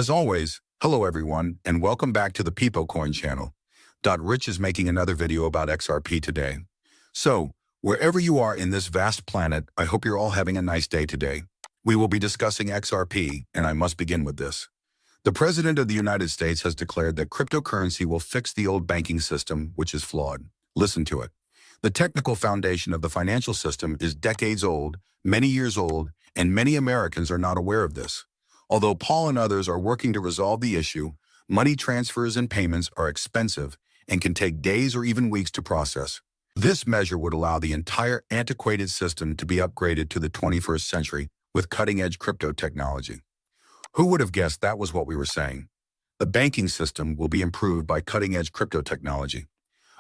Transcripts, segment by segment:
As always, hello everyone, and welcome back to the People Coin channel. Rich is making another video about XRP today. So, wherever you are in this vast planet, I hope you're all having a nice day today. We will be discussing XRP, and I must begin with this. The President of the United States has declared that cryptocurrency will fix the old banking system, which is flawed. Listen to it. The technical foundation of the financial system is decades old, many years old, and many Americans are not aware of this. Although Paul and others are working to resolve the issue, money transfers and payments are expensive and can take days or even weeks to process. This measure would allow the entire antiquated system to be upgraded to the 21st century with cutting-edge crypto technology. Who would have guessed that was what we were saying? The banking system will be improved by cutting-edge crypto technology.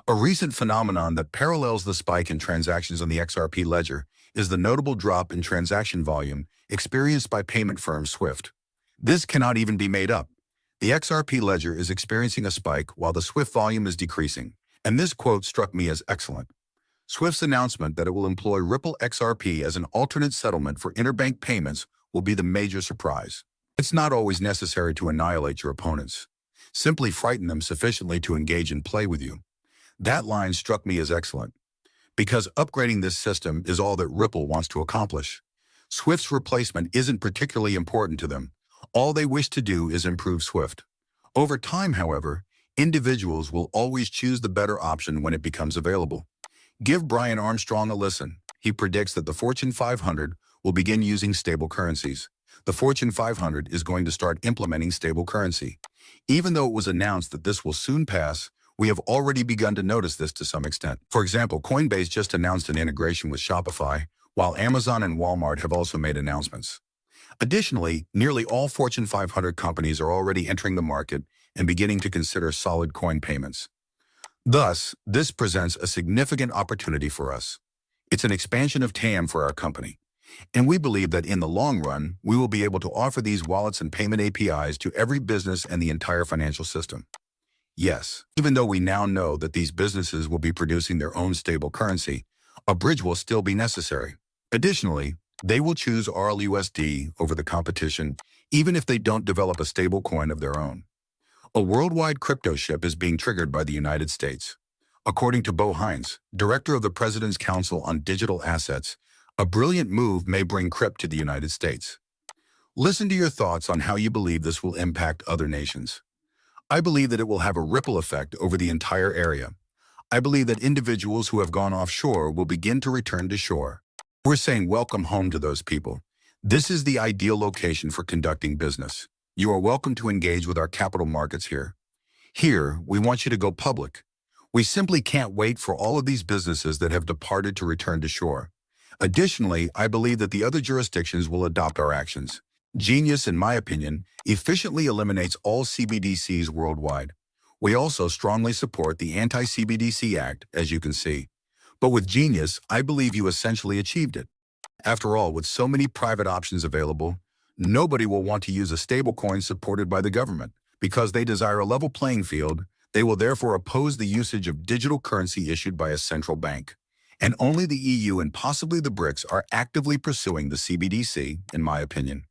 A recent phenomenon that parallels the spike in transactions on the XRP ledger is the notable drop in transaction volume experienced by payment firm Swift. This cannot even be made up. The XRP ledger is experiencing a spike while the Swift volume is decreasing, and this quote struck me as excellent. Swift's announcement that it will employ Ripple XRP as an alternate settlement for interbank payments will be the major surprise. It's not always necessary to annihilate your opponents. Simply frighten them sufficiently to engage and play with you. That line struck me as excellent, because upgrading this system is all that Ripple wants to accomplish. Swift's replacement isn't particularly important to them. All they wish to do is improve Swift. Over time, however, individuals will always choose the better option when it becomes available. Give Brian Armstrong a listen. He predicts that the Fortune 500 will begin using stable currencies. The Fortune 500 is going to start implementing stable currency. Even though it was announced that this will soon pass, we have already begun to notice this to some extent. For example, Coinbase just announced an integration with Shopify, while Amazon and Walmart have also made announcements. Additionally, nearly all Fortune 500 companies are already entering the market and beginning to consider solid coin payments. Thus, this presents a significant opportunity for us. It's an expansion of TAM for our company. And we believe that in the long run, we will be able to offer these wallets and payment APIs to every business and the entire financial system. Yes, even though we now know that these businesses will be producing their own stable currency, a bridge will still be necessary. Additionally, they will choose RLUSD over the competition, even if they don't develop a stable coin of their own. A worldwide crypto ship is being triggered by the United States. According to Bo Hines, director of the President's Council on Digital Assets, a brilliant move may bring crypto to the United States. Listen to your thoughts on how you believe this will impact other nations. I believe that it will have a ripple effect over the entire area. I believe that individuals who have gone offshore will begin to return to shore. We're saying welcome home to those people. This is the ideal location for conducting business. You are welcome to engage with our capital markets here. Here, we want you to go public. We simply can't wait for all of these businesses that have departed to return to shore. Additionally, I believe that the other jurisdictions will adopt our actions. Genius, in my opinion, efficiently eliminates all CBDCs worldwide. We also strongly support the Anti-CBDC Act, as you can see. But with Genius, I believe you essentially achieved it. After all, with so many private options available, nobody will want to use a stablecoin supported by the government. Because they desire a level playing field, they will therefore oppose the usage of digital currency issued by a central bank. And only the EU and possibly the BRICS are actively pursuing the CBDC, in my opinion.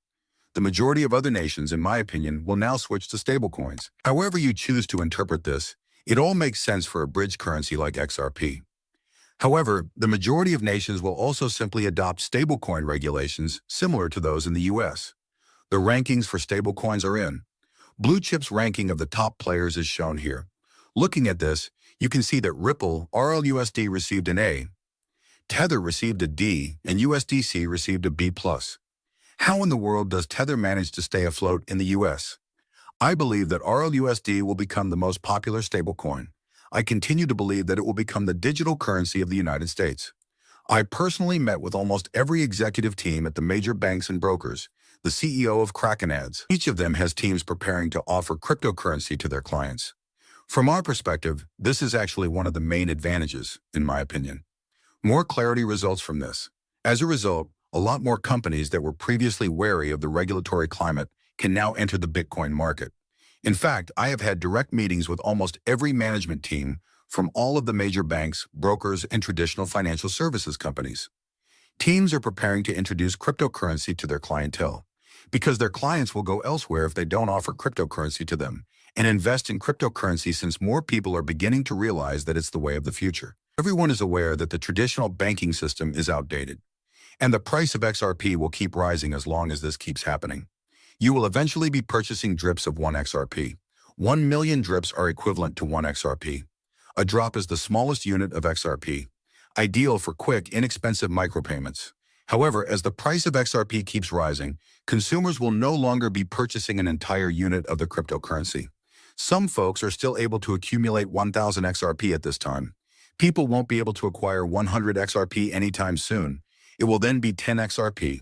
The majority of other nations, in my opinion, will now switch to stablecoins. However you choose to interpret this, it all makes sense for a bridge currency like XRP. However, the majority of nations will also simply adopt stablecoin regulations similar to those in the US. The rankings for stablecoins are in. Blue Chip's ranking of the top players is shown here. Looking at this, you can see that Ripple, RLUSD received an A, Tether received a D, and USDC received a B+. How in the world does Tether manage to stay afloat in the US? I believe that RLUSD will become the most popular stablecoin. I continue to believe that it will become the digital currency of the United States. I personally met with almost every executive team at the major banks and brokers, the CEO of Kraken Ads. Each of them has teams preparing to offer cryptocurrency to their clients. From our perspective, this is actually one of the main advantages, in my opinion. More clarity results from this. As a result, a lot more companies that were previously wary of the regulatory climate can now enter the Bitcoin market. In fact, I have had direct meetings with almost every management team from all of the major banks, brokers, and traditional financial services companies. Teams are preparing to introduce cryptocurrency to their clientele. because their clients will go elsewhere if they don't offer cryptocurrency to them and invest in cryptocurrency since more people are beginning to realize that it's the way of the future. Everyone is aware that the traditional banking system is outdated, and the price of XRP will keep rising as long as this keeps happening. You will eventually be purchasing drips of 1 XRP. 1 million drips are equivalent to 1 XRP. A drop is the smallest unit of XRP, ideal for quick, inexpensive micropayments. However, as the price of XRP keeps rising, consumers will no longer be purchasing an entire unit of the cryptocurrency. Some folks are still able to accumulate 1,000 XRP at this time. People won't be able to acquire 100 XRP anytime soon. It will then be 10 XRP.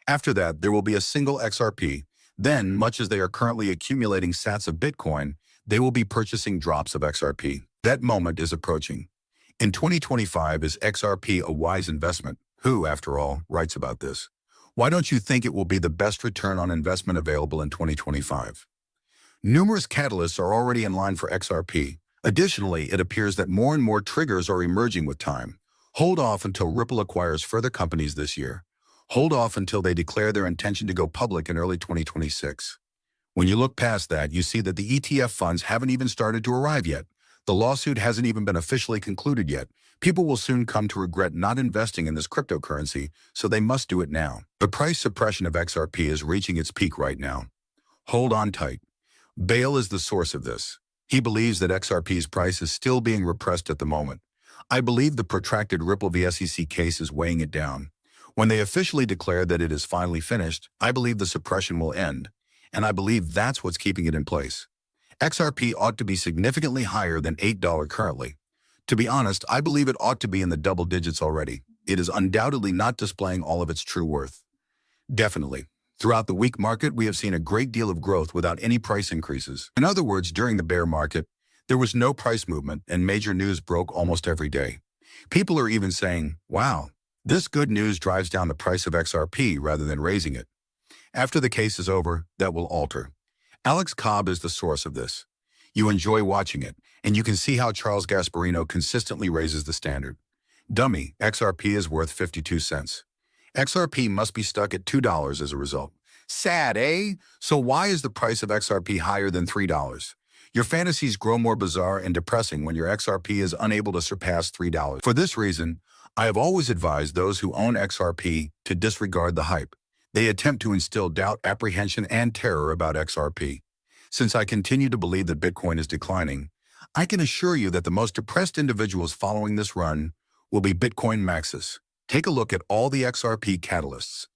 After that, there will be a single XRP. Then, much as they are currently accumulating sats of Bitcoin, they will be purchasing drops of XRP. That moment is approaching. In 2025, is XRP a wise investment? Who, after all, writes about this? Why don't you think it will be the best return on investment available in 2025? Numerous catalysts are already in line for XRP. Additionally, it appears that more and more triggers are emerging with time. Hold off until Ripple acquires further companies this year. Hold off until they declare their intention to go public in early 2026. When you look past that, you see that the ETF funds haven't even started to arrive yet. The lawsuit hasn't even been officially concluded yet. People will soon come to regret not investing in this cryptocurrency, so they must do it now. The price suppression of XRP is reaching its peak right now. Hold on tight. Bale is the source of this. He believes that XRP's price is still being repressed at the moment. I believe the protracted Ripple v. SEC case is weighing it down. When they officially declare that it is finally finished, I believe the suppression will end, and I believe that's what's keeping it in place. XRP ought to be significantly higher than $8 currently. To be honest, I believe it ought to be in the double digits already. It is undoubtedly not displaying all of its true worth. Definitely. Throughout the weak market, we have seen a great deal of growth without any price increases. In other words, during the bear market, there was no price movement and major news broke almost every day. People are even saying, wow, this good news drives down the price of XRP rather than raising it. After the case is over, that will alter. Alex Cobb is the source of this. You enjoy watching it, and you can see how Charles Gasparino consistently raises the standard. Dummy, XRP is worth 52 cents. XRP must be stuck at $2 as a result. Sad, eh? So why is the price of XRP higher than $3? Your fantasies grow more bizarre and depressing when your XRP is unable to surpass $3. For this reason, I have always advised those who own XRP to disregard the hype. They attempt to instill doubt, apprehension, and terror about XRP. Since I continue to believe that Bitcoin is declining, I can assure you that the most depressed individuals following this run will be Bitcoin maxis. Take a look at all the XRP catalysts.